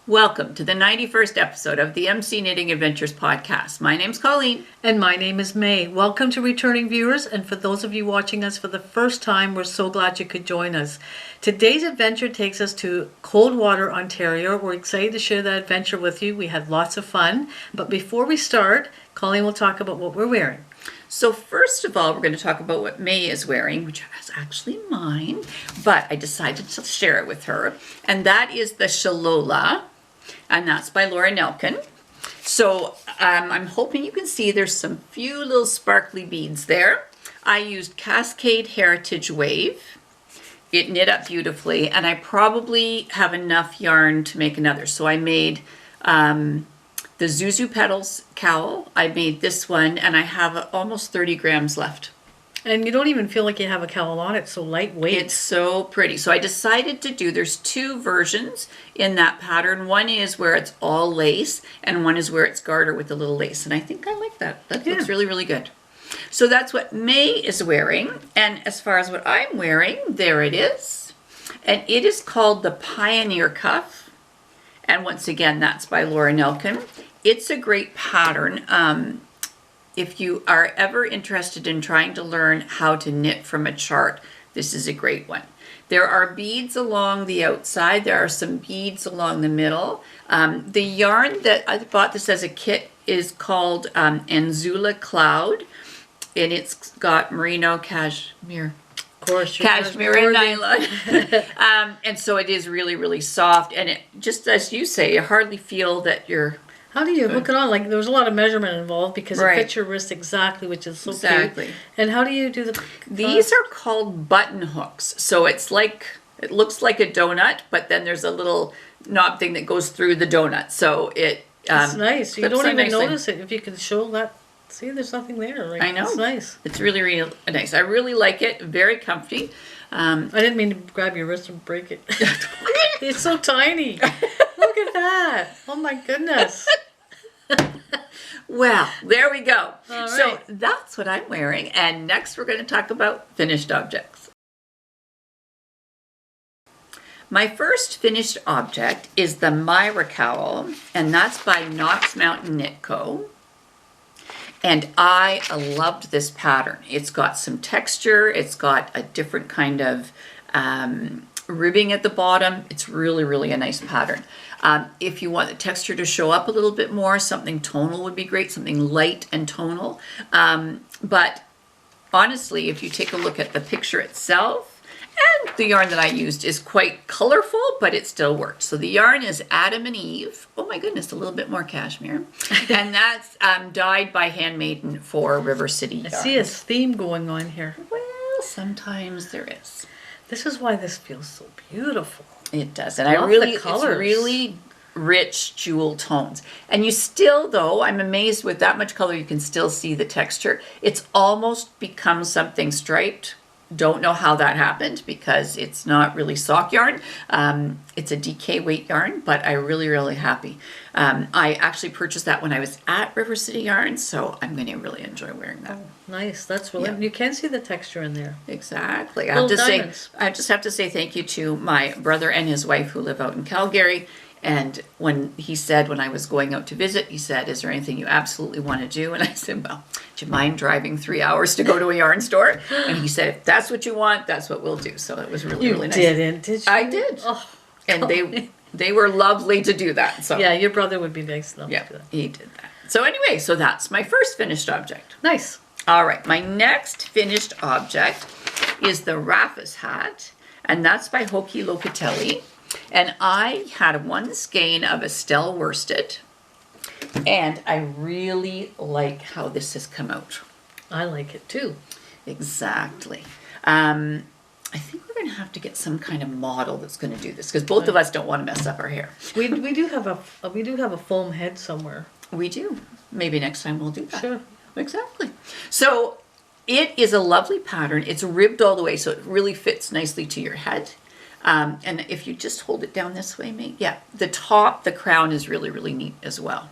Welcome to the 91st episode of the MC Knitting Adventures podcast. My name's Colleen. And my name is May. Welcome to returning viewers, and for those of you watching us for the first time, we're so glad you could join us. Today's adventure takes us to Coldwater, Ontario. We're excited to share that adventure with you. We had lots of fun. But before we start, Colleen will talk about what we're wearing. So first of all, we're going to talk about what May is wearing, which is actually mine, but I decided to share it with her. And that is the Shalola. And that's by Laura Nelkin. So I'm hoping you can see there's some few little sparkly beads there. I used Cascade Heritage Wave. It knit up beautifully, and I probably have enough yarn to make another. So I made the Zuzu Petals cowl. I made this one, and I have almost 30 grams left. And you don't even feel like you have a cowl on. It's so lightweight. It's so pretty. So I decided to do, there's two versions in that pattern. One is where it's all lace, and one is where it's garter with a little lace. And I think I like that. That looks really, really good. So that's what May is wearing. And as far as what I'm wearing, there it is. And it is called the Pioneer Cuff. And once again, that's by Laura Nelkin. It's a great pattern. If you are ever interested in trying to learn how to knit from a chart, this is a great one. There are beads along the outside. There are some beads along the middle. The yarn that I bought this as a kit is called Anzula Cloud, and it's got merino, cashmere. Of course, cashmere and nylon. And so it is really, really soft. And it, just as you say, you hardly feel that you're... How do you hook it on? Like, there was a lot of measurement involved because it fits your wrist exactly, which is so cute. And how do you do the... These are called button hooks. So it's like, it looks like a donut, but then there's a little knob thing that goes through the donut. So it... it's nice. You don't even notice it if you can show that. See, there's nothing there. Right? I know. It's nice. It's really, really nice. I really like it. Very comfy. I didn't mean to grab your wrist and break it. It's so tiny. Look at that. Oh, my goodness. Well, there we go. All right. So that's what I'm wearing. And next we're going to talk about finished objects. My first finished object is the Myra cowl, and that's by Knox Mountain Knit Co. And I loved this pattern. It's got some texture. It's got a different kind of ribbing at the bottom. It's really, really a nice pattern. If you want the texture to show up a little bit more, something tonal would be great, something light and tonal. But honestly, if you take a look at the picture itself, and the yarn that I used is quite colorful, but it still works. So the yarn is Adam and Eve. Oh my goodness, a little bit more cashmere. And that's dyed by Handmaiden for River City Yarn. I see a theme going on here. Well, sometimes there is. This is why this feels so beautiful. It does. And it's really rich jewel tones. And you still, though, I'm amazed with that much color, you can still see the texture. It's almost become something striped. Don't know how that happened because it's not really sock yarn. It's a DK weight yarn, but I'm really, really happy. I actually purchased that when I was at River City Yarn, so I'm going to really enjoy wearing that. Oh, nice. That's really, you can see the texture in there. Exactly. I just have to say thank you to my brother and his wife who live out in Calgary. And when he said, when I was going out to visit, he said, is there anything you absolutely want to do? And I said, well, do you mind driving 3 hours to go to a yarn store? And he said, if that's what you want, that's what we'll do. So it was really, really nice. You didn't, did you? I did. Oh, and they were lovely to do that. So yeah, your brother would be nice enough to do that. He did that. So anyway, so that's my first finished object. Nice. All right, my next finished object is the Raffas hat, and that's by Hoki Locatelli. And I had one skein of Estelle worsted, and I really like how this has come out. I like it too. Exactly. I think we're going to have to get some kind of model that's going to do this because both of us don't want to mess up our hair. We do have a foam head somewhere. We do. Maybe next time we'll do that. Sure. Exactly. So it is a lovely pattern. It's ribbed all the way, so it really fits nicely to your head. And if you just hold it down this way, maybe, yeah, the top, the crown is really, really neat as well.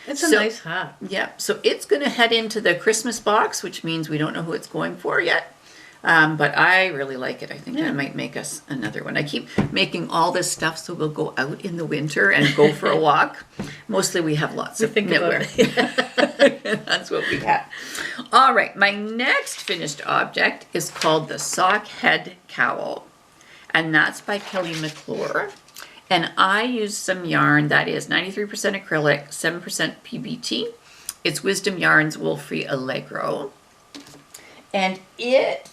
It's a nice hat. Yeah, so it's going to head into the Christmas box, which means we don't know who it's going for yet. But I really like it. I think I might make us another one. I keep making all this stuff so we'll go out in the winter and go for a walk. Mostly we have lots of knitwear. That's what we have. All right, my next finished object is called the Sock Head Cowl. And that's by Kelly McClure. And I use some yarn that is 93% acrylic, 7% PBT. It's Wisdom Yarns Wool-Free Allegro. And it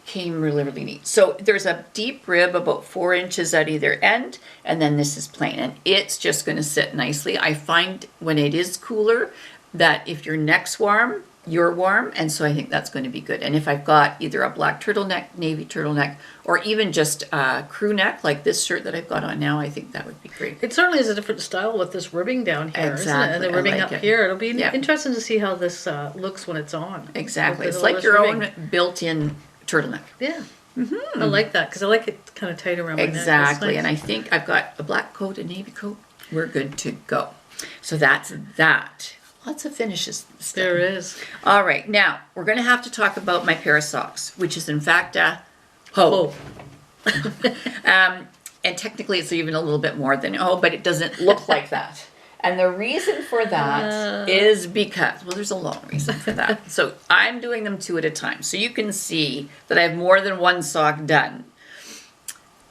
came really, really neat. So there's a deep rib about 4 inches at either end, and then this is plain. And it's just going to sit nicely. I find when it is cooler that if your neck's warm, you're warm, and so I think that's going to be good. And if I've got either a black turtleneck, navy turtleneck, or even just a crew neck like this shirt that I've got on now, I think that would be great. It certainly is a different style with this ribbing down here, Exactly. isn't it? And the ribbing I like up it. here. It'll be interesting to see how this looks when it's on. Exactly. With It's all like this your ribbing. own built-in turtleneck. Yeah. I like that because I like it kind of tight around my neck. Exactly. That's And nice. I think I've got a black coat, a navy coat. We're good to go. So that's that. Lots of finishes. There is. All right. Now, we're going to have to talk about my pair of socks, which is in fact a hoe. And technically it's even a little bit more than but it doesn't look like that. And the reason for that is because, well, there's a long reason for that. So I'm doing them 2 at a time. So you can see that I have more than one sock done.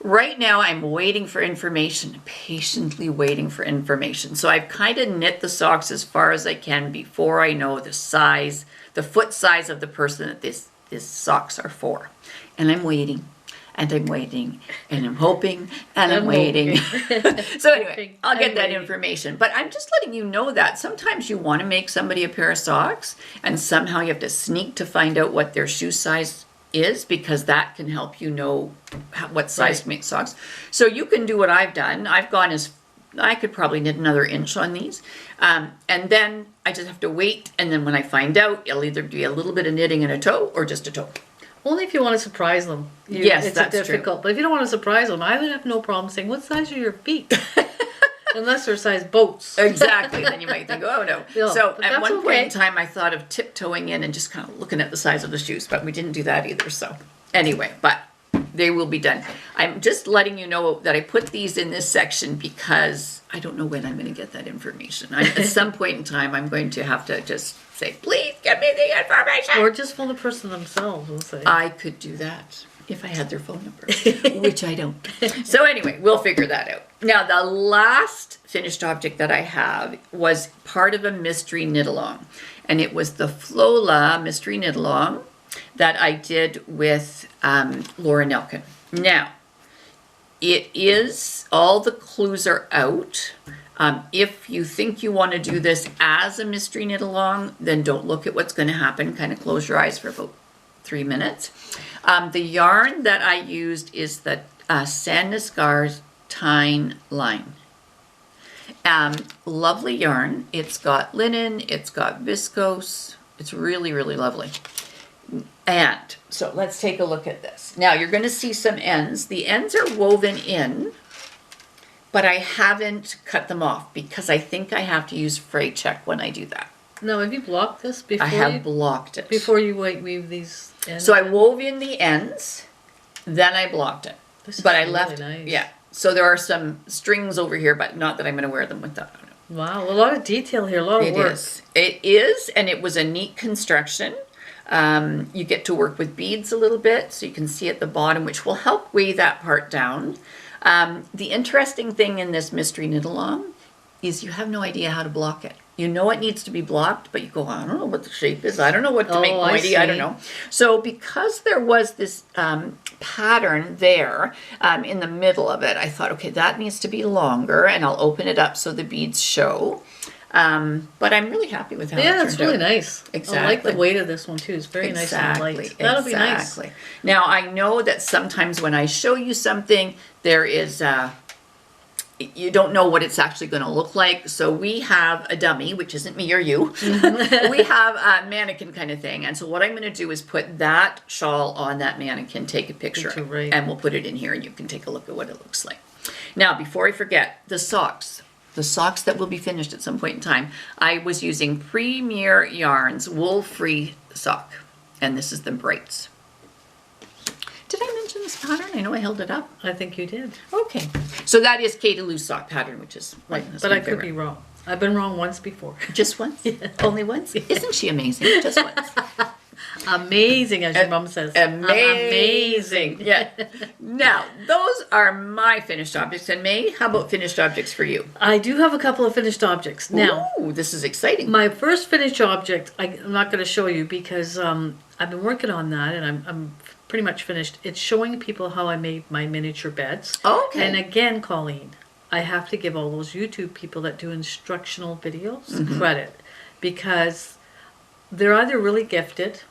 Right now I'm waiting for information, patiently waiting for information. So I've kind of knit the socks as far as I can before I know the size, the foot size of the person that these socks are for. And I'm waiting. And I'm waiting, and I'm hoping, and I'm waiting. So anyway, I'll get that information. But I'm just letting you know that sometimes you want to make somebody a pair of socks, and somehow you have to sneak to find out what their shoe size is, because that can help you know what size to make socks. So you can do what I've done. I've gone as, I could probably knit another inch on these. And then I just have to wait, and then when I find out, it'll either be a little bit of knitting and a toe, or just a toe. Only if you want to surprise them. Yes, it's that's difficult. true. But if you don't want to surprise them, I would have no problem saying, what size are your feet? Unless they're size boats. Exactly. Then you might think, oh no. Yeah, So but at that's one point in okay. time, I thought of tiptoeing in and just kind of looking at the size of the shoes, but we didn't do that either. So anyway, but they will be done. I'm just letting you know that I put these in this section because I don't know when I'm going to get that information. At some point in time, I'm going to have to just say, please give me the information. Or just phone the person themselves, we'll say. I could do that if I had their phone number, which I don't. So anyway, we'll figure that out. Now, the last finished object that I have was part of a mystery knit-along. And it was the Flola mystery knit-along that I did with Laura Nelkin. Now, it is, all the clues are out. If you think you want to do this as a mystery knit-along, then don't look at what's going to happen. Kind of close your eyes for about 3 minutes. The yarn that I used is the Sandnesgar Tyne line. Lovely yarn. It's got linen. It's got viscose. It's really, really lovely. And so let's take a look at this. Now you're going to see some ends. The ends are woven in, but I haven't cut them off because I think I have to use fray check when I do that. Now, have you blocked this before? I have blocked it. Before you weave these ends? So I wove in the ends, then I blocked it. This is but I really left, nice. yeah. So there are some strings over here, but not that I'm going to wear them with that. Wow, a lot of detail here, a lot of work. It is, and it was a neat construction. You get to work with beads a little bit, so you can see at the bottom, which will help weigh that part down. The interesting thing in this mystery knit-along is you have no idea how to block it. You know it needs to be blocked, but you go, I don't know what the shape is. I don't know what to make mighty. I don't know. So because there was this pattern there in the middle of it, I thought, okay, that needs to be longer, and I'll open it up so the beads show. But I'm really happy with how it turned out. Yeah, it's really nice. Exactly. I like the weight of this one too. It's very nice and light. That'll be nice. Now I know that sometimes when I show you something, there is you don't know what it's actually going to look like. So we have a dummy, which isn't me or you. We have a mannequin kind of thing. And so what I'm going to do is put that shawl on that mannequin, take a picture, Right. and we'll put it in here and you can take a look at what it looks like. Now, before I forget, the socks that will be finished at some point in time, I was using Premier Yarns wool-free sock. And this is the Brights. Did I mention this pattern? I know I held it up. I think you did. Okay. So that is Katie Lou's sock pattern, which is Right. that's But my I could favorite. be wrong. I've been wrong once before. Just once? Only once? Isn't she amazing? Just once. Amazing, as your mom says. Amazing. Yeah. Now, those are my finished objects. And May, how about finished objects for you? I do have a couple of finished objects. Now, Ooh, this is exciting. my first finished object, I'm not going to show you because I've been working on that and I'm pretty much finished. It's showing people how I made my miniature beds. Okay. And again, Colleen, I have to give all those YouTube people that do instructional videos credit because they're either really gifted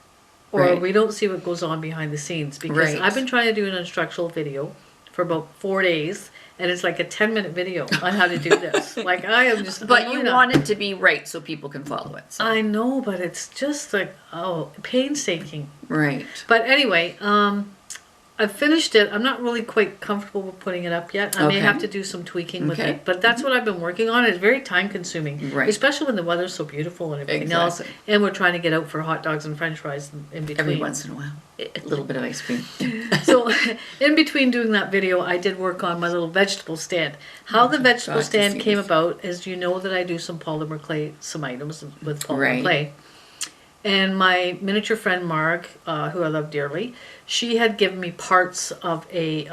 or Right. we don't see what goes on behind the scenes because Right. I've been trying to do an instructional video for about 4 days and it's like a 10-minute video on how to do this. Like I am just But I'm you really not- want it to be right so people can follow it. So. I know, but it's just like painstaking. Right. But anyway, I've finished it. I'm not really quite comfortable with putting it up yet. I may Okay. have to do some tweaking with Okay. it. But that's what I've been working on. It's very time consuming. Right. Especially when the weather's so beautiful and everything else. Exactly. And we're trying to get out for hot dogs and french fries in between. Every once in a while. A little bit of ice cream. So in between doing that video, I did work on my little vegetable stand. How the vegetable God, to stand see came this. about is you know that I do some polymer clay, some items with polymer Right. clay. And my miniature friend Marg, who I love dearly, she had given me parts of a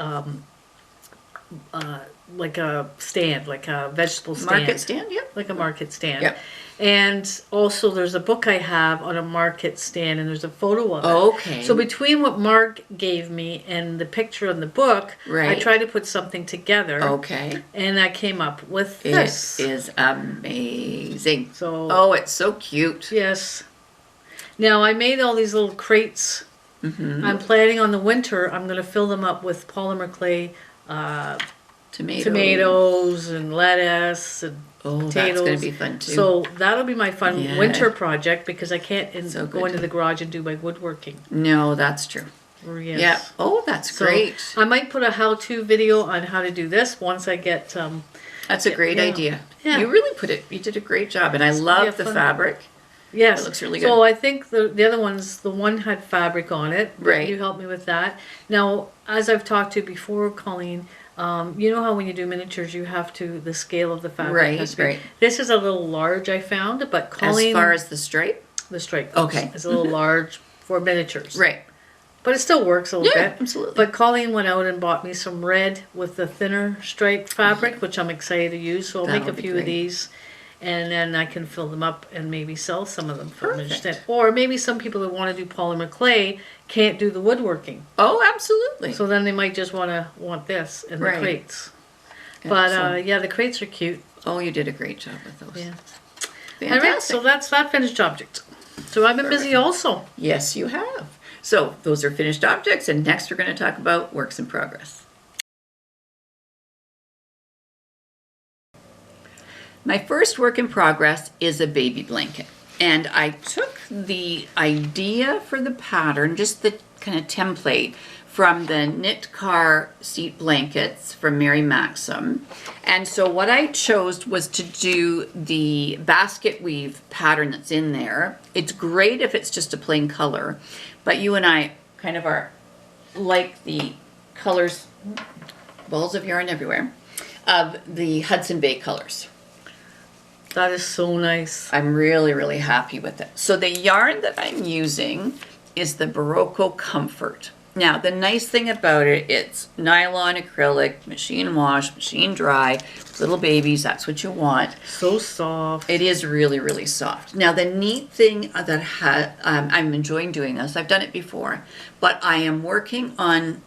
like a stand, like a vegetable stand. Market stand, yep. Like a market stand. Yep. And also there's a book I have on a market stand and there's a photo of it. Okay. So between what Mark gave me and the picture in the book, I Right. tried to put something together. Okay. And I came up with It this. is amazing. So Oh, it's so cute. yes. Now I made all these little crates. Mm-hmm. I'm planning on the winter, I'm going to fill them up with polymer clay, tomatoes and lettuce and Oh, that's potatoes. going to be fun too. So that'll be my fun Yeah. winter project because I can't So go good. into the garage and do my woodworking. No, that's true. Yes. Yeah. Oh, that's So great. I might put a how-to video on how to do this once I get. That's a great yeah. idea. Yeah. You really you did a great job. And I love the fun. fabric. Yes, It looks really So good. I think the other ones, the one had fabric on it. Right. You helped me with that. Now, as I've talked to before, Colleen, you know how when you do miniatures, you have to the scale of the fabric. Right, has to be- right. This is a little large, I found, but Colleen, As far as the stripe? the stripe. Okay. is a little large for miniatures. Right. But it still works a little Yeah, bit. absolutely. But Colleen went out and bought me some red with the thinner striped fabric, which I'm excited to use. So I'll make That'll a be few great. of these, and then I can fill them up and maybe sell some of them for a Perfect. minute. Or maybe some people that want to do polymer clay can't do the woodworking, Oh, absolutely. so then they might just want this in Right. the crates. But Excellent. yeah, the crates are cute. Oh, you did a great job with those. Yeah. Fantastic. All right, so that's that finished object. So I've been busy also. Yes, you have. So those are finished objects, and next we're going to talk about works in progress. My first work in progress is a baby blanket. And I took the idea for the pattern, just the kind of template, from the knit car seat blankets from Mary Maxim. And so what I chose was to do the basket weave pattern that's in there. It's great if it's just a plain color, but you and I kind of are like the colors, balls of yarn everywhere, of the Hudson Bay colors. That is so nice. I'm really, really happy with it. So the yarn that I'm using is the Barocco Comfort. Now, the nice thing about it, it's nylon acrylic, machine wash, machine dry, little babies, that's what you want. So soft. It is really, really soft. Now, the neat thing that I'm enjoying doing this, I've done it before, but I am working on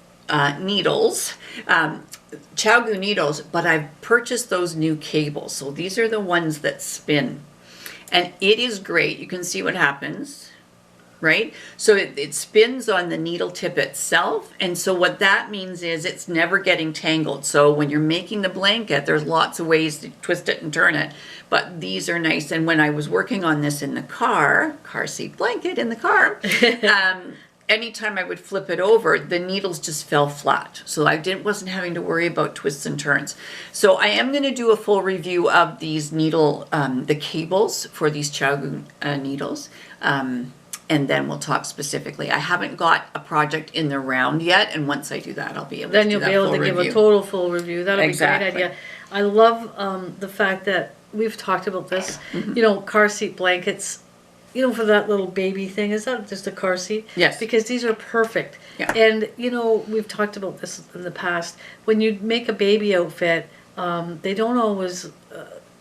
needles, Chowgu needles, but I've purchased those new cables. So these are the ones that spin. And it is great. You can see what happens right? So it spins on the needle tip itself. And so what that means is it's never getting tangled. So when you're making the blanket, there's lots of ways to twist it and turn it. But these are nice. And when I was working on this in the car seat blanket in the car, anytime I would flip it over, the needles just fell flat. So I wasn't having to worry about twists and turns. So I am going to do a full review of these needle, the cables for these Chow needles. And then we'll talk specifically. I haven't got a project in the round yet, and once I do that, I'll be able to do that. Then you'll be able to give a total full review. That'll be a great idea. I love the fact that we've talked about this, you know, car seat blankets, you know, for that little baby thing. Is that just a car seat? Yes. Because these are perfect. Yeah. And, you know, we've talked about this in the past. When you make a baby outfit, they don't always...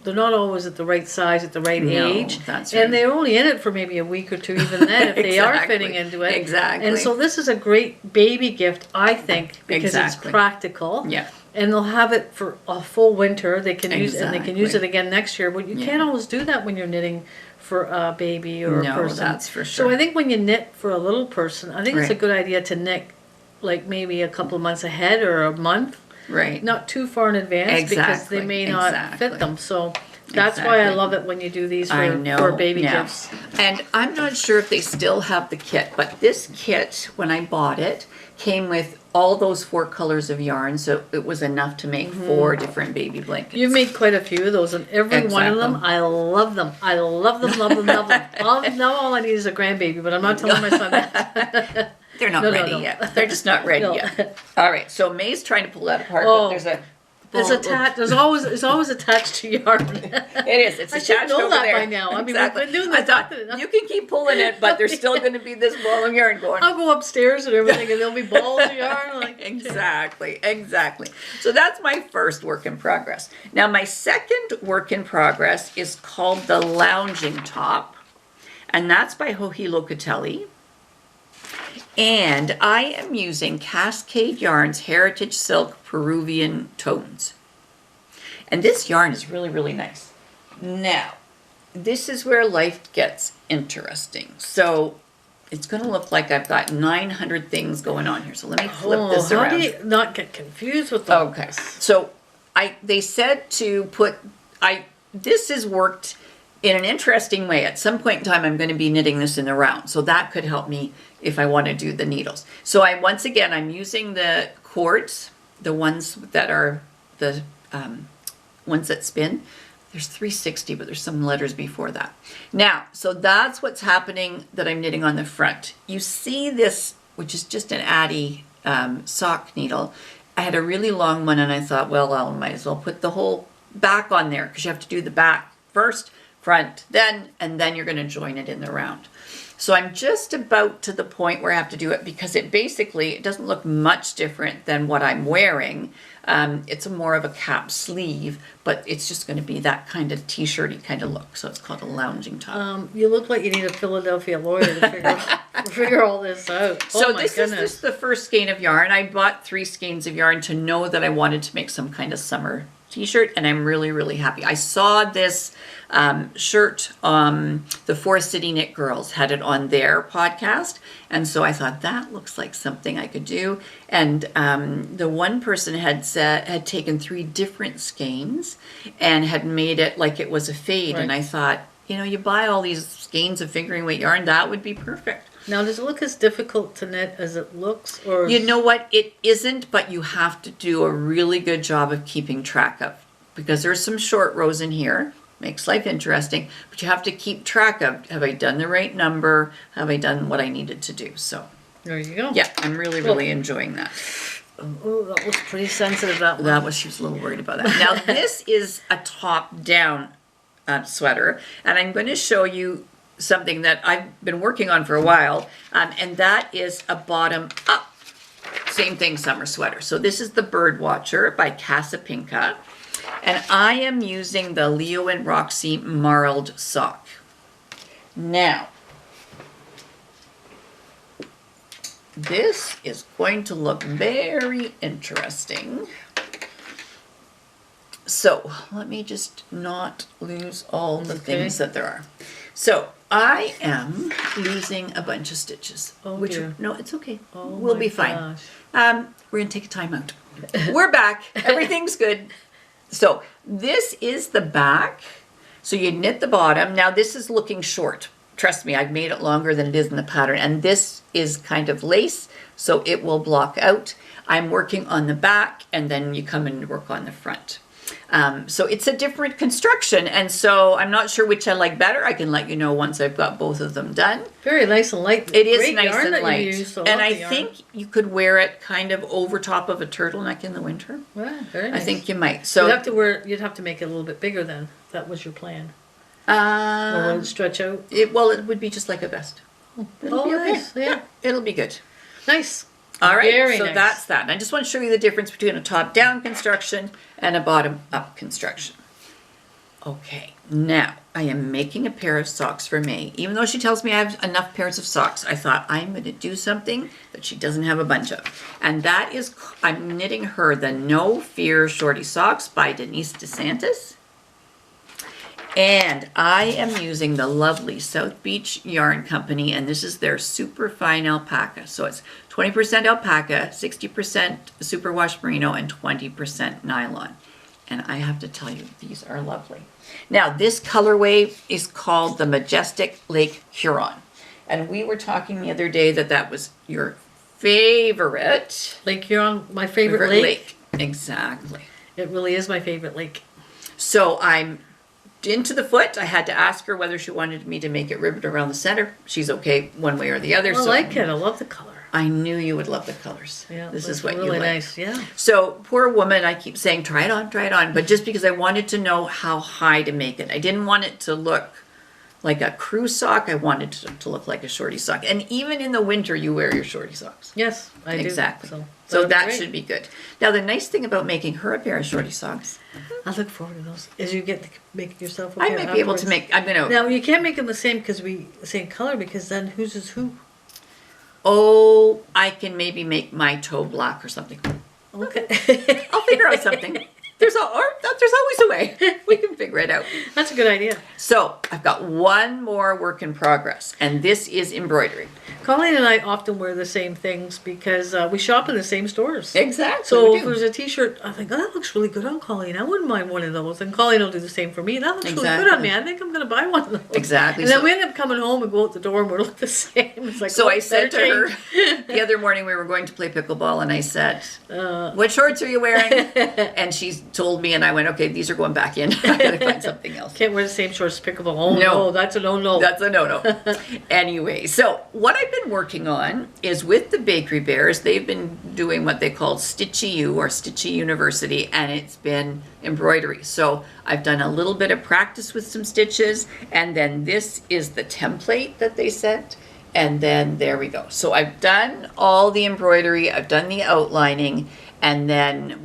they're not always at the right size, at the right age. That's right. And they're only in it for maybe a week or two, even then, if they are fitting into it. Exactly. And so this is a great baby gift, I think, because it's practical. Yeah. And they'll have it for a full winter. They can use and they can use Exactly. it again next year. But you can't always do that when you're knitting for a baby or a person. That's for sure. So I think when you knit for a little person, I think it's a Right. good idea to knit like maybe a couple of months ahead or a month. Right. Not too far in advance because they may not fit them. So that's why I love it when you do these for baby gifts. And I'm not sure if they still have the kit, but this kit, when I bought it, came with all those 4 colors of yarn, so it was enough to make 4 different baby blankets. You've made quite a few of those, and every one of them, I love them. I love them, love them, love them. Now all I need is a grandbaby, but I'm not telling my son that. They're not ready yet. They're just not ready yet. All right, so May's trying to pull that apart, but there's a... It's always attached to yarn. It is. It's attached I should know over that there. by now. I mean, Exactly. we've been doing I this. thought, you can keep pulling it, but there's still going to be this ball of yarn going. I'll go upstairs and everything, and there'll be balls of yarn. Like, Exactly. So that's my first work in progress. Now, my second work in progress is called the Lounging Top, and that's by Joji Locatelli. And I am using Cascade Yarns Heritage Silk Peruvian Tones. And this yarn is really, really nice. Now, this is where life gets interesting. So it's going to look like I've got 900 things going on here. So let me flip this around. How do you not get confused with them? Okay. So they said to put, this has worked in an interesting way. At some point in time, I'm going to be knitting this in the round. So that could help me if I want to do the needles. So once again, I'm using the cords, the ones that are the ones that spin. There's 360, but there's some letters before that. Now, so that's what's happening that I'm knitting on the front. You see this, which is just an Addy sock needle. I had a really long one, and I thought, well, I might as well put the whole back on there, because you have to do the back first, front, and then you're going to join it in the round. So I'm just about to the point where I have to do it, because it doesn't look much different than what I'm wearing. It's more of a cap sleeve, but it's just going to be that kind of t-shirty kind of look. So it's called a lounging top. You look like you need a Philadelphia lawyer to figure all this out. So this is just the first skein of yarn. I bought 3 skeins of yarn to know that I wanted to make some kind of summer t-shirt, and I'm really, really happy. I saw this shirt, the 4 City Knit Girls had it on their podcast, and so I thought that looks like something I could do. And the one person had taken 3 different skeins and had made it like it was a fade, and I thought, you buy all these skeins of fingering weight yarn, that would be perfect. Now, does it look as difficult to knit as it looks? Or you know what? It isn't, but you have to do a really good job of keeping track of, because there's some short rows in here. Makes life interesting, but you have to keep track of, have I done the right number? Have I done what I needed to do? So there you go. Yeah, I'm really, really enjoying that. Oh, that was pretty sensitive, that one. She was a little worried about that. Now, this is a top-down sweater, and I'm going to show you something that I've been working on for a while, and that is a bottom-up, same thing, summer sweater. So this is the Bird Watcher by Casapinka, and I am using the Leo and Roxy Marled sock. Now, this is going to look very interesting. So let me just not lose all the things that there are. So I am losing a bunch of stitches. Oh, which dear. No, it's okay. Oh, we'll my be fine. gosh. We're going to take a time out. We're back. Everything's good. So this is the back. So you knit the bottom. Now this is looking short. Trust me, I've made it longer than it is in the pattern. And this is kind of lace, so it will block out. I'm working on the back, and then you come and work on the front. So it's a different construction, and so I'm not sure which I like better. I can let you know once I've got both of them done. Very nice and light. It is Great nice yarn and that you light. used. And I think you could wear it kind of over top of a turtleneck in the winter. Wow, very nice. I think you might. So you'd have to make it a little bit bigger then. If that was your plan. Or would it stretch out? It would be just like a vest. It'll be okay. Nice. Yeah. It'll be good. Nice. All right, Very so nice. that's that. And I just want to show you the difference between a top-down construction and a bottom-up construction. Okay, now I am making a pair of socks for May. Even though she tells me I have enough pairs of socks, I thought I'm going to do something that she doesn't have a bunch of. And that is, I'm knitting her the No Fear Shorty Socks by Denise DeSantis. And I am using the lovely South Beach Yarn Company, and this is their super fine alpaca. So it's 20% alpaca, 60% superwash merino, and 20% nylon. And I have to tell you, these are lovely. Now, this colorway is called the Majestic Lake Huron. And we were talking the other day that was your favorite. Lake Huron, my favorite lake. Exactly. It really is my favorite lake. So I'm into the foot. I had to ask her whether she wanted me to make it ribbed around the center. She's okay one way or the other. I like it. I love the color. I knew you would love the colors. Yeah, this is what really you like. Nice. Yeah. So poor woman, I keep saying try it on, but just because I wanted to know how high to make it. I didn't want it to look like a crew sock. I wanted it to look like a shorty sock. And even in the winter, you wear your shorty socks. Yes, I do. Exactly. So So that great. should be good. Now the nice thing about making her a pair of shorty socks, I look forward to those. Is you get to make it yourself. I might be able to make. I'm gonna. Now you can't make them the same same color because then whose is who? Oh, I can maybe make my toe black or something. Okay. I'll figure out something. There's always a way. We can figure it out. That's a good idea. So I've got one more work in progress, and this is embroidery. Colleen and I often wear the same things because we shop in the same stores. Exactly. So we if do. there's a T-shirt, I think, oh, that looks really good on Colleen. I wouldn't mind one of those. And Colleen will do the same for me. That looks really good on Exactly. me. I think I'm going to buy one of those. Exactly. And then So- we end up coming home and go out the door and we look the same. It's like, So oh, I said to better her change. the other morning we were going to play pickleball, and I said, "What shorts are you wearing?" And she told me, and I went, "Okay, these are going back in. I gotta find something else." Can't wear the same shorts pickable. Oh, No. no, that's a no-no. That's a no-no. Anyway, so what I've been working on is with the Bakery Bears. They've been doing what they call Stitchy U or Stitchy University, and it's been embroidery. So I've done a little bit of practice with some stitches, and then this is the template that they sent, and then there we go. So I've done all the embroidery, I've done the outlining, and then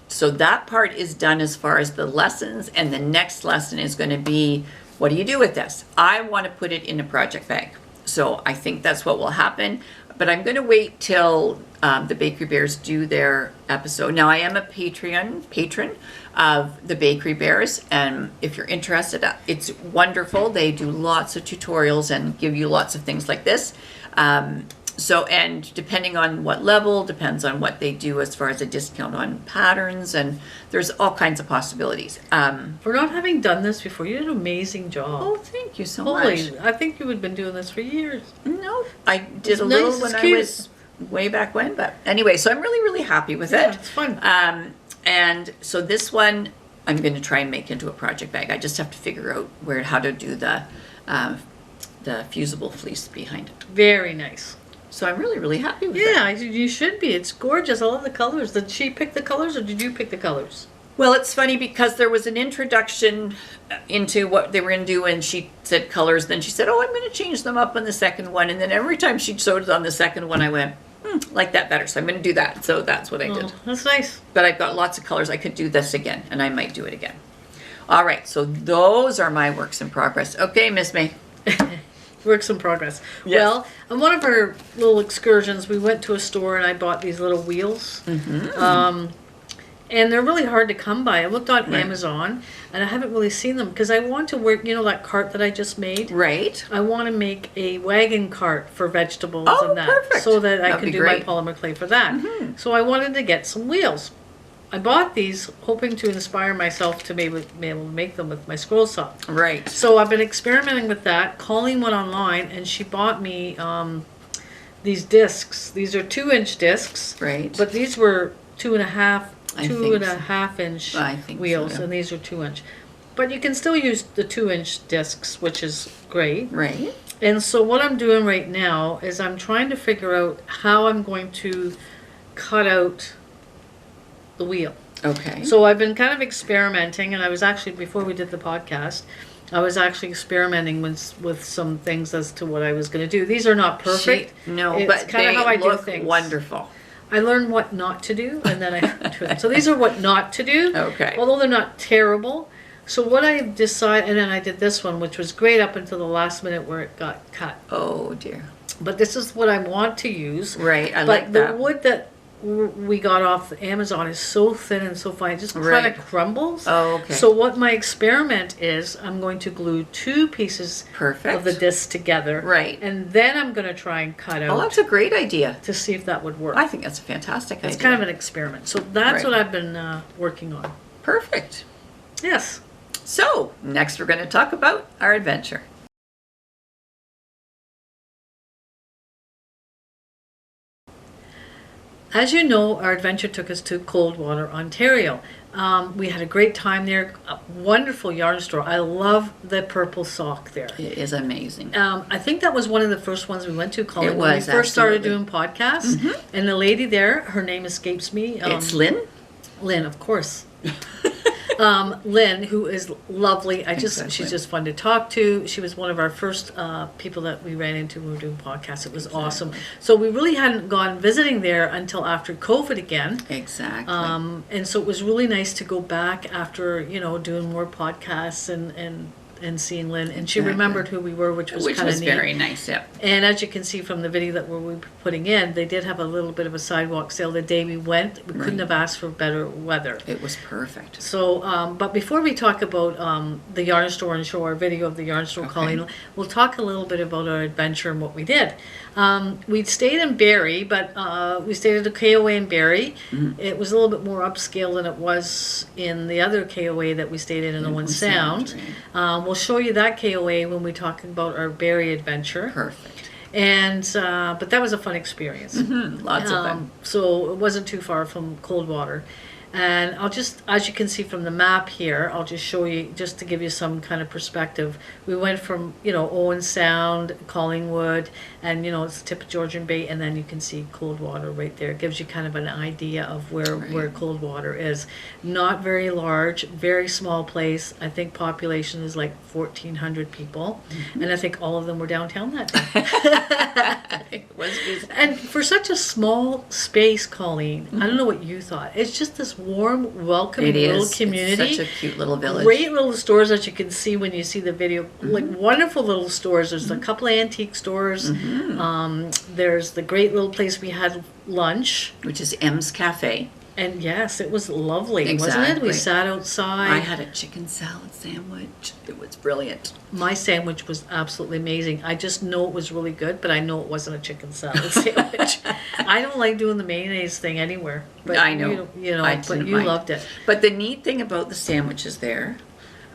so that part is done as far as the lessons, and the next lesson is going to be, what do you do with this? I want to put it in a project bag. So I think that's what will happen, but I'm going to wait till the Bakery Bears do their episode. Now I am a patron of the Bakery Bears, and if you're interested, it's wonderful. They do lots of tutorials and give you lots of things like this. So, and depending on what level, depends on what they do as far as a discount on patterns, and there's all kinds of possibilities. For not having done this before, you did an amazing job. Oh, thank you so much. Holy, I think you would have been doing this for years. No, I did It's a little nice, when it's I cute. was way back when, but anyway, so I'm really, really happy with Yeah, it. it's fun. And so this one, I'm going to try and make into a project bag. I just have to figure out how to do the fusible fleece behind it. Very nice. So I'm really, really happy with it. Yeah, you should be. It's gorgeous. I love the colors. Did she pick the colors or did you pick the colors? Well, it's funny because there was an introduction into what they were going to do, and she said colors. Then she said, "Oh, I'm going to change them up on the second one." And then every time she showed it on the second one, I went, like that better. So I'm going to do that. So that's what I did. Oh, that's nice. But I've got lots of colors. I could do this again, and I might do it again. All right, so those are my works in progress. Okay, Miss May. Works in progress. Yes. Well, on one of our little excursions, we went to a store and I bought these little wheels. And they're really hard to come by. I looked on Amazon, and I haven't really seen them because I want to work, that cart that I just made? Right. I want to make a wagon cart for vegetables and that. Perfect. So that I That'd can be do great. my polymer clay for that. So I wanted to get some wheels. I bought these hoping to inspire myself to be able to make them with my scroll saw. Right. So I've been experimenting with that. Colleen went online and she bought me these discs. These are 2-inch discs. Right. But these were 2.5 inch I think wheels, so, yeah. and these are 2-inch. But you can still use the 2-inch discs, which is great. Right. And so what I'm doing right now is I'm trying to figure out how I'm going to cut out the wheel. Okay. So I've been kind of experimenting, and I was actually, before we did the podcast, I was actually experimenting with some things as to what I was going to do. These are not perfect. But kind they of how I do look things. wonderful. I learned what not to do, and then I do them. So these are what not to do. Okay. Although they're not terrible. So what I decided, and then I did this one, which was great up until the last minute where it got cut. Oh dear. But this is what I want to use. Right. I But like that. the wood that we got off Amazon is so thin and so fine, it just kind Right. of crumbles. Oh, okay. So what my experiment is, I'm going to glue 2 pieces Perfect. of the disc together. Right. And then I'm going to try and cut Oh, out that's a great idea. to see if that would work. I think that's a fantastic idea. It's kind of an experiment. So that's Right. what I've been working on. Perfect. Yes. So, next we're going to talk about our adventure. As you know, our adventure took us to Coldwater, Ontario. We had a great time there. A wonderful yarn store. I love the purple sock there. It is amazing. I think that was one of the first ones we went to, Colleen, It when we was, first started absolutely. doing podcasts. And the lady there, her name escapes me. It's Lynn. Lynn, of course. Lynn, who is lovely. Exactly. She's just fun to talk to. She was one of our first people that we ran into when we were doing podcasts. It was awesome. So we really hadn't gone visiting there until after COVID again. Exactly. And so it was really nice to go back after, doing more podcasts and seeing Lynn. And she Exactly. remembered who we were, which was Which kind of was neat. very nice, yeah. And as you can see from the video that we were putting in, they did have a little bit of a sidewalk sale the day we went. We couldn't Right. have asked for better weather. It was perfect. So, but before we talk about the yarn store and show our video of the yarn store, Okay. Colleen, we'll talk a little bit about our adventure and what we did. We stayed in Barrie, but we stayed at a KOA in Barrie. It was a little bit more upscale than it was in the other KOA that we stayed in Owen Sound. We'll show you that KOA when we talk about our Barrie adventure. Perfect. And but that was a fun experience. Lots of fun. So it wasn't too far from Coldwater. And I'll just, as you can see from the map here, I'll just show you, just to give you some kind of perspective. We went from, Owen Sound, Collingwood, and, it's the tip of Georgian Bay, and then you can see Coldwater right there. It gives you kind of an idea of where Coldwater is. Not very large, very small place. I think population is like 1,400 people. And I think all of them were downtown that day. It was busy. And for such a small space, Colleen, I don't know what you thought. It's just this warm, welcoming It little is. community. It's such a cute little village. Great little stores that you can see when you see the video. Like wonderful little stores. There's a couple of antique stores. There's the great little place we had lunch. Which is M's Cafe. And yes, it was lovely, wasn't it? Exactly. We sat outside. I had a chicken salad sandwich. It was brilliant. My sandwich was absolutely amazing. I just know it was really good, but I know it wasn't a chicken salad sandwich. I don't like doing the mayonnaise thing anywhere. But I know. I but didn't you mind. loved it. But the neat thing about the sandwiches there,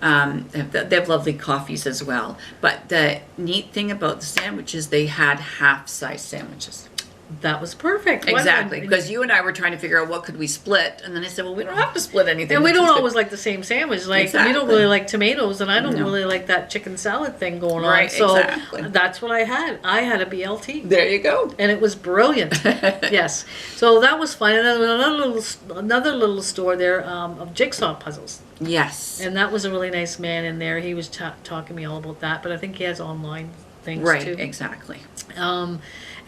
they have lovely coffees as well. But the neat thing about the sandwiches, they had half-size sandwiches. That was perfect. Exactly, because you and I were trying to figure out what could we split, and then I said, well, we don't have to split anything. And we which don't was good. always like the same sandwich. Like we Exactly. don't really like tomatoes, and I don't No. really like that chicken salad thing going on. Right, So exactly. that's what I had. I had a BLT, There you go. and it was brilliant. Yes. So that was fun. And then there was another little store there of jigsaw puzzles, Yes. and that was a really nice man in there. He was talking to me all about that, but I think he has online things Right, too. exactly.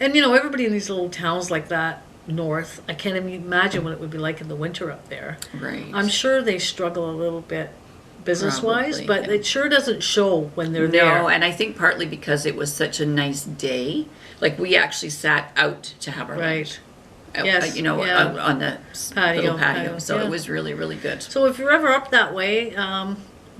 And everybody in these little towns like that north, I can't even imagine what it would be like in the winter up there. Right. I'm sure they struggle a little bit business-wise, Probably, but yeah. it sure doesn't show when they're there. No, and I think partly because it was such a nice day. Like, we actually sat out to have our lunch. Right. Yes, you know, yeah. on the little patio. So yeah. it was really, really good. So if you're ever up that way,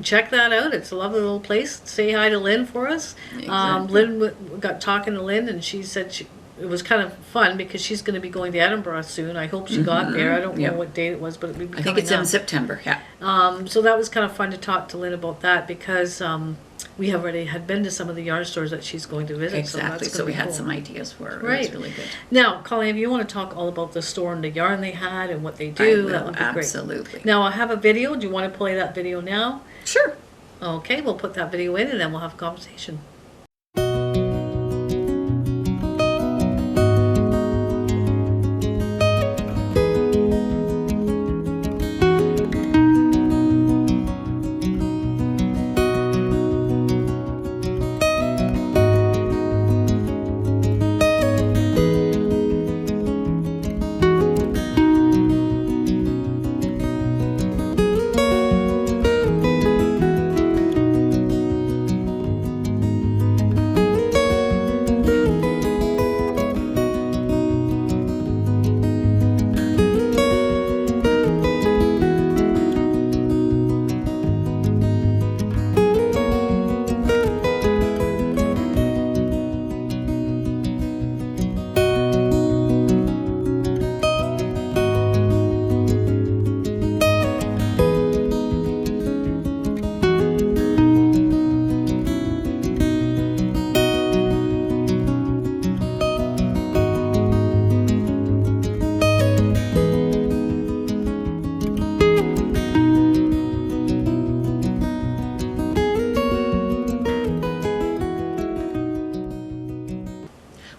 check that out. It's a lovely little place. Say hi to Lynn for us. Exactly. Lynn got talking to Lynn, and she said it was kind of fun because she's going to be going to Edinburgh soon. I hope she got there. I don't know what date it was, but it would be I think it's in September, yeah. So that was kind of fun to talk to Lynn about that because we already had been to some of the yarn stores that she's going to visit. Exactly, so we had some ideas for her. It was really good. Now, Colleen, if you want to talk all about the store and the yarn they had and what they do, that would be great. Absolutely. Now, I have a video. Do you want to play that video now? Sure. Okay, we'll put that video in and then we'll have a conversation.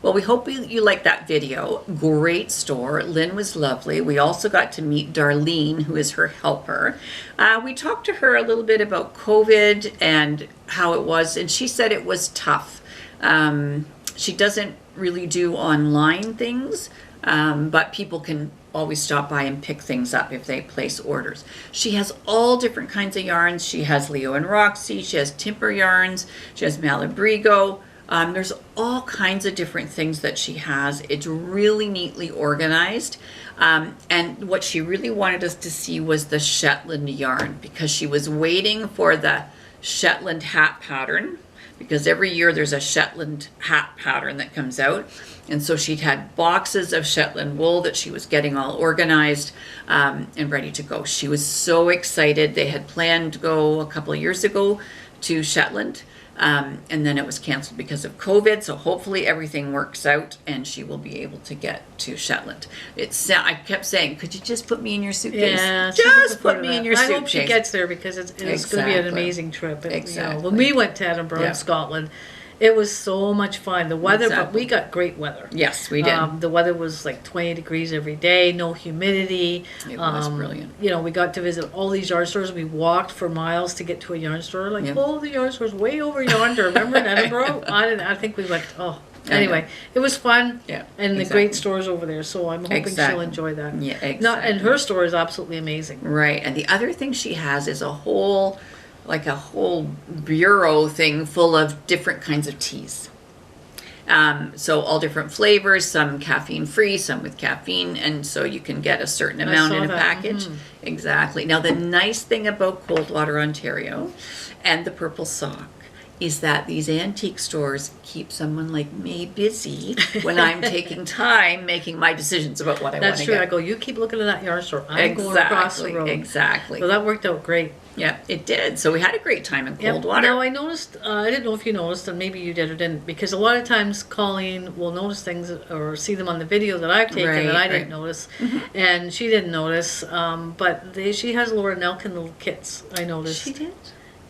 Well, we hope you liked that video. Great store. Lynn was lovely. We also got to meet Darlene, who is her helper. We talked to her a little bit about COVID and how it was, and she said it was tough. She doesn't really do online things, but people can always stop by and pick things up if they place orders. She has all different kinds of yarns. She has Leo and Roxy. She has Timper yarns. She has Malabrigo. There's all kinds of different things that she has. It's really neatly organized. And what she really wanted us to see was the Shetland yarn because she was waiting for the Shetland hat pattern because every year there's a Shetland hat pattern that comes out. And so she'd had boxes of Shetland wool that she was getting all organized and ready to go. She was so excited. They had planned to go a couple of years ago to Shetland. And then it was canceled because of COVID. So hopefully everything works out and she will be able to get to Shetland. I kept saying, could you just put me in your suitcase? Yeah, just put me in your suitcase. I hope she gets there because it's going to be an amazing trip. You know, when we went to Edinburgh in Scotland, it was so much fun. The weather, but we got great weather. Yes, we did. The weather was like 20 degrees every day, no humidity. It was brilliant. You know, we got to visit all these yarn stores. We walked for miles to get to a yarn store. The yarn store's way over yonder. Remember in Edinburgh? I think we went, anyway, it was fun. Yeah, and the great stores over there. So I'm hoping she'll enjoy that. Yeah, exactly. And her store is absolutely amazing. Right. And the other thing she has is a whole bureau thing full of different kinds of teas. So all different flavors, some caffeine free, some with caffeine, and so you can get a certain amount in a package. Mm-hmm. Exactly. Now the nice thing about Coldwater, Ontario and the Purple Sock is that these antique stores keep someone like me busy when I'm taking time making my decisions about what I want to get. That's true. I go, you keep looking at that yarn store. I'm going across the road. Exactly. So that worked out great. Yeah, it did. So we had a great time in Coldwater. Now I noticed, I didn't know if you noticed, and maybe you did or didn't, because a lot of times Colleen will notice things or see them on the video that I've taken that I didn't notice, and she didn't notice. But she has Laura Nelkin little kits. I noticed. She did.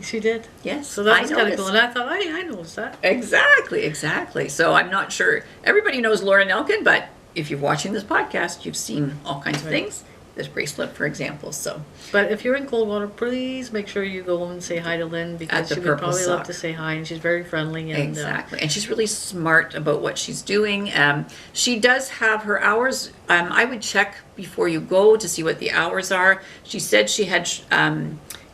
She did? Yes. So that was kind of cool. And I thought, I noticed that. Exactly. So I'm not sure. Everybody knows Laura Nelkin, but if you're watching this podcast, you've seen all kinds of things. This bracelet, for example. So, but if you're in Coldwater, please make sure you go and say hi to Lynn because she would probably love to say hi, and she's very friendly. And, exactly. And she's really smart about what she's doing. She does have her hours. I would check before you go to see what the hours are. She said she had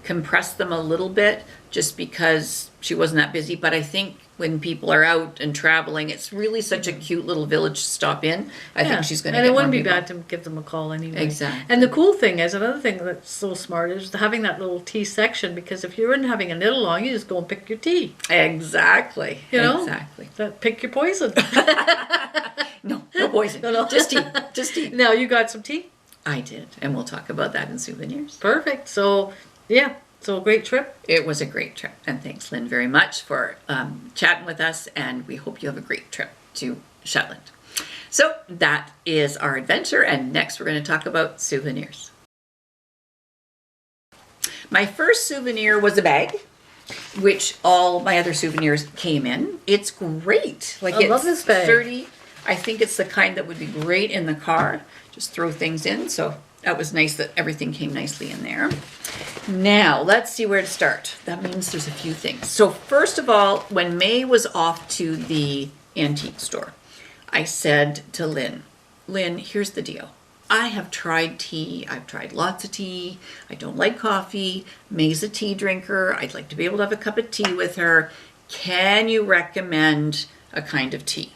compressed them a little bit just because she wasn't that busy. But I think when people are out and traveling, it's really such a cute little village to stop in. I think she's going to. And it wouldn't be bad to give them a call anyway. Exactly. And the cool thing is, another thing that's so smart is having that little tea section, because if you're in having a knit along, you just go and pick your tea. Exactly. You know? Exactly. Pick your poison. No poison. No. Just tea. Just tea. Now, you got some tea? I did. And we'll talk about that in Souvenirs. Perfect. So, yeah. So, a great trip. It was a great trip. And thanks, Lynn, very much for chatting with us. And we hope you have a great trip to Shetland. So that is our adventure. And next, we're going to talk about souvenirs. My first souvenir was a bag, which all my other souvenirs came in. It's great. Like, I love this bag. 30. I think it's the kind that would be great in the car. Just throw things in. So that was nice that everything came nicely in there. Now, let's see where to start. That means there's a few things. So first of all, when May was off to the antique store, I said to Lynn, here's the deal. I have tried tea. I've tried lots of tea. I don't like coffee. May's a tea drinker. I'd like to be able to have a cup of tea with her. Can you recommend a kind of tea?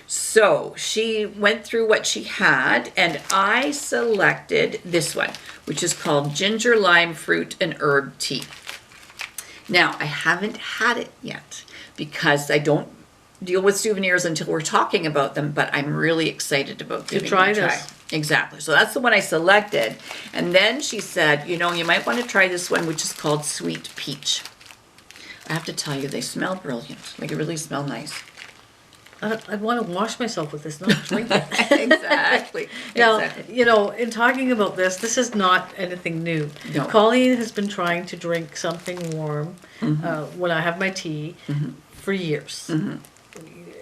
So she went through what she had, and I selected this one, which is called Ginger Lime Fruit and Herb Tea. Now, I haven't had it yet because I don't deal with souvenirs until we're talking about them, but I'm really excited about giving it a try. Exactly. So that's the one I selected. And then she said, you might want to try this one, which is called Sweet Peach. I have to tell you, they smell brilliant. Like, they really smell nice. I'd want to wash myself with this, not drink it. Exactly. Now, exactly. In talking about this is not anything new. No. Colleen has been trying to drink something warm when I have my tea for years. Mm-hmm.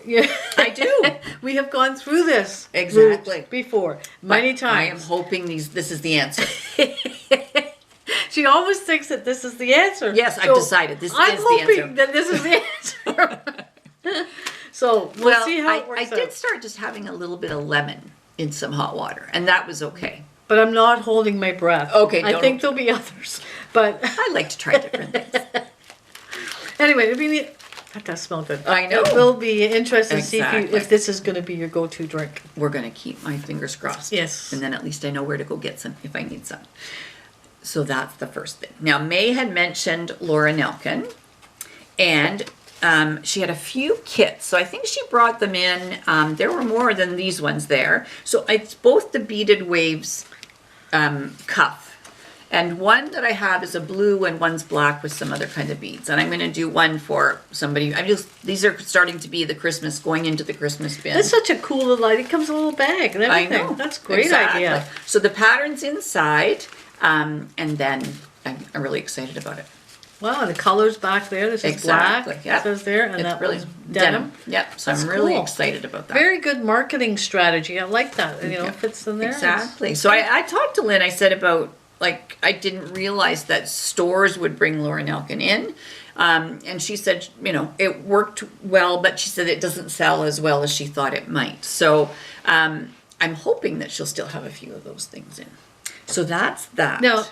Yeah. I do. We have gone through this exactly before many times. I am hoping this is the answer. She always thinks that this is the answer. Yes, so I've decided this is the answer. I'm hoping that this is the answer. So we'll see how it works out. I did start just having a little bit of lemon in some hot water, and that was okay. But I'm not holding my breath. Okay, I think there'll be others, but I like to try different things. Anyway, that does smell good. I know. It will be interesting Exactly. to see if this is going to be your go-to drink. We're going to keep my fingers crossed. Yes. And then at least I know where to go get some if I need some. So that's the first thing. Now, May had mentioned Laura Nelkin, and she had a few kits. So I think she brought them in. There were more than these ones there. So it's both the Beaded Waves cuff. And one that I have is a blue and one's black with some other kind of beads. And I'm going to do one for somebody. These are starting to be going into the Christmas bin. That's such a cool little idea. It comes in a little bag and everything. I know. That's a great idea. So the pattern's inside, and then I'm really excited about it. Wow, and the color's back there. This is black. Yep. It says there, and that was denim. Yep. So I'm really excited about that. Very good marketing strategy. I like that. It fits in there. Exactly. So I talked to Lynn. I said about, I didn't realize that stores would bring Laura Nelkin in. And she said, it worked well, but she said it doesn't sell as well as she thought it might. So I'm hoping that she'll still have a few of those things in. So that's that. Now,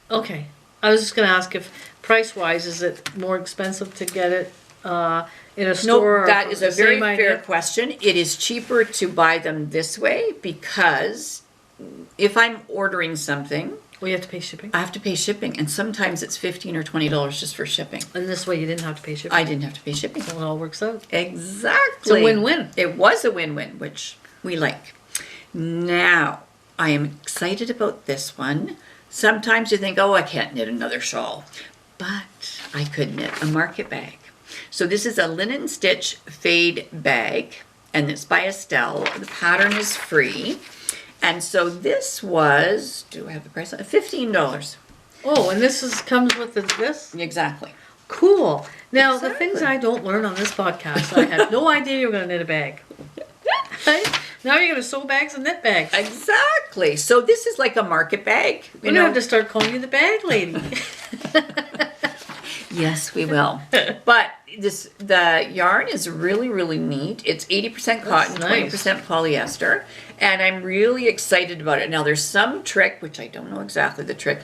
okay. I was just going to ask if price-wise, is it more expensive to get it in a store? No, that is a very fair question. It is cheaper to buy them this way because if I'm ordering something, well, you have to pay shipping. I have to pay shipping, and sometimes it's $15 or $20 just for shipping. And this way, you didn't have to pay shipping. I didn't have to pay shipping. So it all works out. Exactly. It's a win-win. It was a win-win, which we like. Now, I am excited about this one. Sometimes you think, I can't knit another shawl. But I could knit a market bag. So this is a linen stitch fade bag, and it's by Estelle. The pattern is free. And so this was, do I have the price on it? $15. Oh, and this comes with this? Exactly. Cool. Now, the things I don't learn on this podcast, I had no idea you were going to knit a bag. Right? Now you're going to sew bags and knit bags. Exactly. So this is like a market bag. We're going to have to start calling you the bag lady. Yes, we will. But the yarn is really, really neat. It's 80% cotton, nice. 20% polyester. And I'm really excited about it. Now, there's some trick, which I don't know exactly the trick,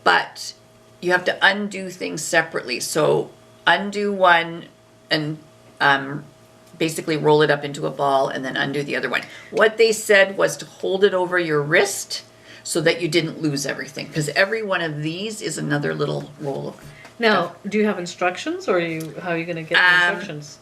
but you have to undo things separately. So undo one and basically roll it up into a ball and then undo the other one. What they said was to hold it over your wrist so that you didn't lose everything, because every one of these is another little roll of Now, do you have instructions, or how are you going to get the instructions?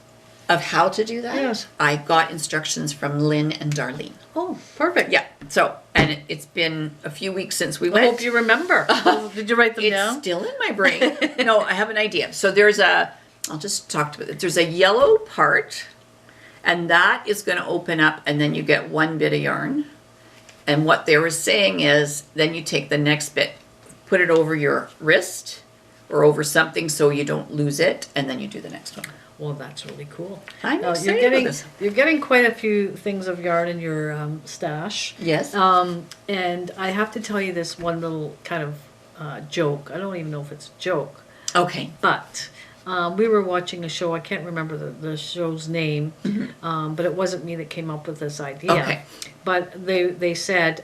how to do that. Yes. I got instructions from Lynn and Darlene. Oh, perfect. Yeah. So, and it's been a few weeks since we I went. hope you remember. Did you write them It's down? still in my brain. No, I have an idea. So I'll just talk about it. There's a yellow part, and that is going to open up, and then you get one bit of yarn. And what they were saying is, then you take the next bit, put it over your wrist or over something so you don't lose it, and then you do the next one. Well, that's really cool. I'm Now, excited about this. You're getting quite a few things of yarn in your stash. Yes. And I have to tell you this one little kind of joke. I don't even know if it's a joke, Okay. but we were watching a show. I can't remember the show's name, but it wasn't me that came up with this idea. Okay. But they said,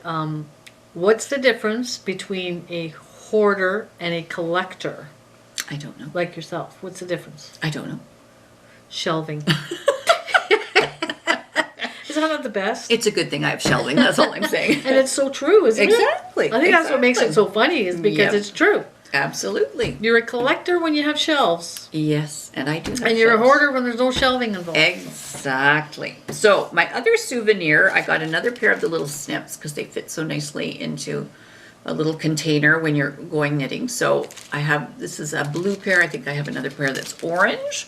what's the difference between a hoarder and a collector, I don't know. like yourself? What's the difference? I don't know. Shelving. Is that not the best? It's a good thing I have shelving. That's all I'm saying. And it's so true, isn't Exactly. it? I think that's what makes it so funny, is because Yep. it's true. Absolutely. You're a collector when you have shelves, Yes, and I do have and you're a shelves. hoarder when there's no shelving involved. Exactly. So my other souvenir, I got another pair of the little snips because they fit so nicely into a little container when you're going knitting. So this is a blue pair. I think I have another pair that's orange.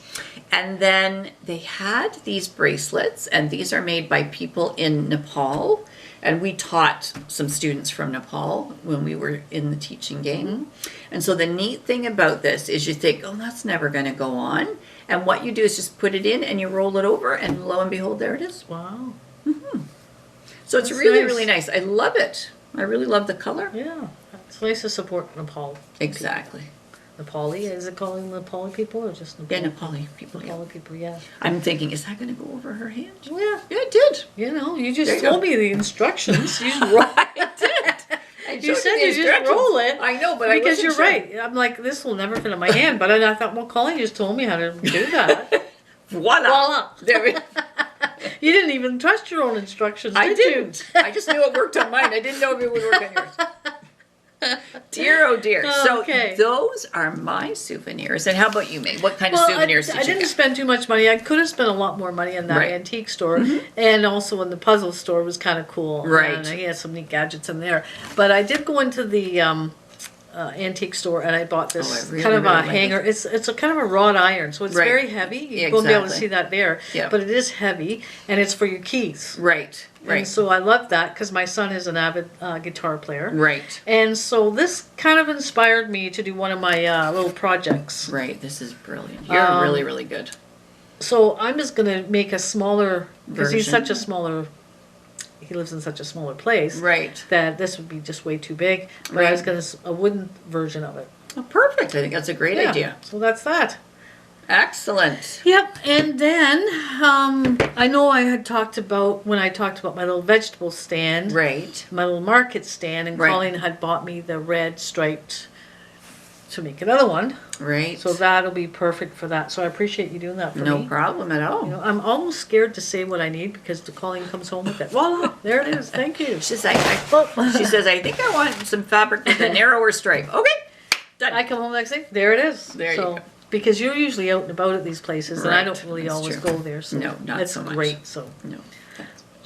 And then they had these bracelets, and these are made by people in Nepal. And we taught some students from Nepal when we were in the teaching game. And so the neat thing about this is you think, oh, that's never going to go on. And what you do is just put it in and you roll it over, and lo and behold, there it is. Wow. So it's That's really, nice. really nice. I love it. I really love the color. Yeah. It's nice to support Nepal. Exactly. Nepali? Is it calling Nepali people or just Nepal? Yeah, Nepali people. Yeah. Nepali people, yeah. I'm thinking, is that going to go over her hand? Well, yeah. Yeah, it did. You know, you There just you told go. me the instructions. You just roll. I did. I You showed said the you just instructions. roll it. I know, but I because wasn't you're sure. right. I'm like, this will never fit in my hand. But I thought, well, Colleen just told me how to do that. Voila. Voila. There we You didn't even trust your own instructions, I did didn't. you? I just knew it worked on mine. I didn't know if it would work on yours. Dear, oh dear. Okay. So those are my souvenirs. And how about you, May? What kind of Well, souvenirs I did you didn't get? spend too much money. I could have spent a lot more money in that Right. antique store, and also in the puzzle store was kind of cool. Right. And he had some neat gadgets in there. But I did go into the antique store, and I bought this Oh, I really, kind of really a like hanger. It's a kind of a wrought iron, so it's Right. very heavy. You Yeah, won't be able to exactly. see that there, Yeah. but it is heavy, and it's for your keys. Right. Right. And so I love that because my son is an avid guitar player. Right. And so this kind of inspired me to do one of my little projects. Right. This is brilliant. You're really, really good. So I'm just going to make a smaller, because he's Version. such a smaller, he lives in such a smaller place, Right. that this would be just way too big. But I was going to, a wooden version of it. Oh, perfect. I think that's a great Yeah, idea. so that's that. Excellent. Yep, and then I know I had talked about, when I talked about my little vegetable stand, Right. my little market stand, and Right. Colleen had bought me the red striped to make another one. Right. So that'll be perfect for that. So I appreciate you doing that for No me. problem at all. You know, I'm almost scared to say what I need because the Colleen comes home with it. Voila, there it is. Thank you. She says, she says, I think I want some fabric with a narrower stripe. Okay. Done. I come home next day. There it is. There you so, go. Because you're usually out and about at these places, and I Right, don't really that's always true. go there. So No, not it's so much. great. So No.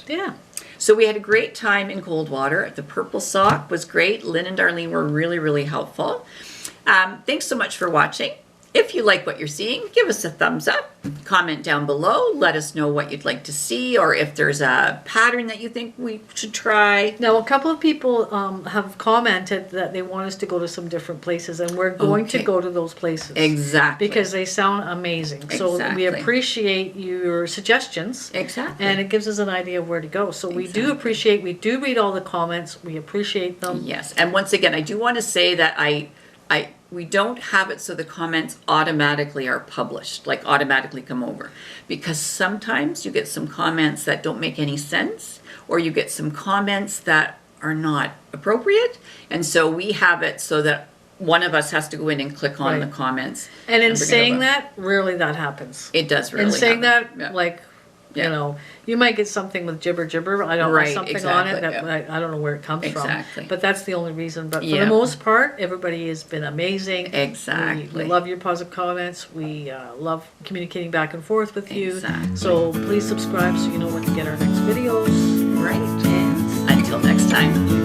yeah. So we had a great time in Coldwater. The purple sock was great. Lynn and Darlene were really, really helpful. Thanks so much for watching. If you like what you're seeing, give us a thumbs up. Comment down below. Let us know what you'd like to see, or if there's a pattern that you think we should try. Now, a couple of people have commented that they want us to go to some different places, and we're going to Okay. go to those places. Exactly. Because they sound amazing. So we Exactly. appreciate your suggestions. Exactly. And it gives us an idea of where to go. So we do appreciate, we do read all the comments. We appreciate them. Yes, and once again, I do want to say that we don't have it so the comments automatically are published, like automatically come over. Because sometimes you get some comments that don't make any sense, or you get some comments that are not appropriate. And so we have it so that one of us has to go in and click on Right. the comments. And in bring it saying over. that, rarely that happens. It does really In saying happen. that, Yeah. like, Yeah. you know, you might get something with gibber, I don't know, Right, something on it exactly, that I don't know where it comes Exactly. from. But that's the only reason. But for Yeah. the most part, everybody has been amazing. Exactly. We love your positive comments. We love communicating back and forth with you. Exactly. So please subscribe so you know when to get our next videos. Right. And until next time.